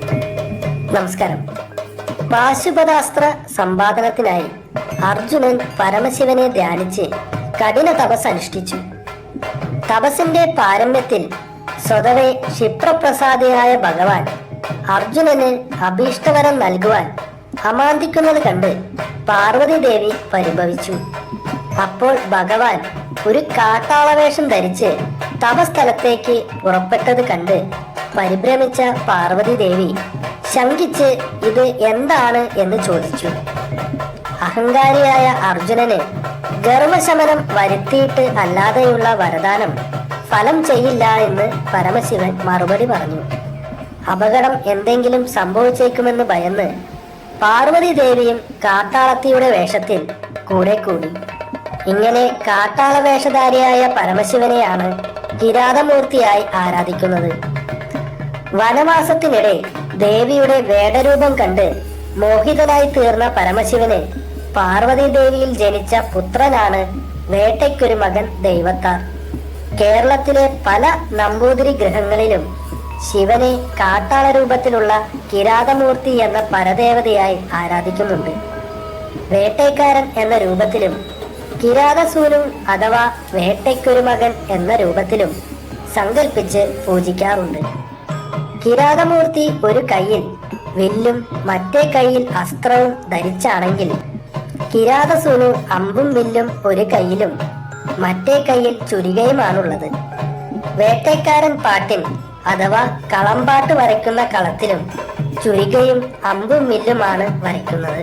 നമസ്കാരം. പാശുപതാസ്ത്ര സമ്പാദനത്തിനായി അർജുനൻ പരമശിവനെ ധ്യാനിച്ച് കഠിന തപസ് അനുഷ്ഠിച്ചു. തപസ്സിന്റെ പാരമ്യത്തിൽ സ്വതവേ ക്ഷിപ്രപ്രസാദിയായ ഭഗവാൻ അർജുനന് അഭീഷ്ടവരം നൽകുവാൻ അമാന്തിക്കുന്നത് കണ്ട് പാർവതി ദേവി പരിഭവിച്ചു. അപ്പോൾ ഭഗവാൻ ഒരു കാട്ടാളവേഷം ധരിച്ച് തപസ്ഥലത്തേക്ക് പുറപ്പെട്ടത് കണ്ട് പരിഭ്രമിച്ച പാർവതി ദേവി ശങ്കിച്ച് ഇത് എന്താണ് എന്ന് ചോദിച്ചു. അഹങ്കാരിയായ അർജുനന് ഗർവശമനം വരുത്തിയിട്ട് അല്ലാതെയുള്ള വരദാനം ഫലം ചെയ്യില്ല എന്ന് പരമശിവൻ മറുപടി പറഞ്ഞു. അപകടം എന്തെങ്കിലും സംഭവിച്ചേക്കുമെന്ന് ഭയന്ന് പാർവതി ദേവിയും കാട്ടാളത്തിയുടെ വേഷത്തിൽ കൂടെ കൂടി. ഇങ്ങനെ കാട്ടാള വേഷധാരിയായ പരമശിവനെയാണ് കിരാതമൂർത്തിയായി ആരാധിക്കുന്നത്. വനവാസത്തിനിടെ ദേവിയുടെ വേടരൂപം കണ്ട് മോഹിതനായി തീർന്ന പരമശിവന് പാർവതി ദേവിയിൽ ജനിച്ച പുത്രനാണ് വേട്ടയ്ക്കൊരു മകൻ ദൈവത്താർ. കേരളത്തിലെ പല നമ്പൂതിരി ഗൃഹങ്ങളിലും ശിവനെ കാട്ടാള രൂപത്തിലുള്ള കിരാതമൂർത്തി എന്ന പരദേവതയായി ആരാധിക്കുന്നുണ്ട്. വേട്ടയ്ക്കാരൻ എന്ന രൂപത്തിലും കിരാതസൂനു അഥവാ വേട്ടയ്ക്കൊരു മകൻ എന്ന രൂപത്തിലും സങ്കല്പിച്ച് പൂജിക്കാറുണ്ട്. കിരാതമൂർത്തി ഒരു കൈയിൽ വില്ലും മറ്റേ കൈയിൽ അസ്ത്രവും ധരിച്ചാണെങ്കിൽ കിരാതസൂനു അമ്പും വില്ലും ഒരു കൈയിലും മറ്റേ കൈയിൽ ചുരികയുമാണുള്ളത്. വേട്ടയ്ക്കാരൻ പാട്ടിൽ അഥവാ കളമ്പാട്ട് വരയ്ക്കുന്ന കളത്തിലും ചുരികയും അമ്പും വില്ലുമാണ് വരയ്ക്കുന്നത്.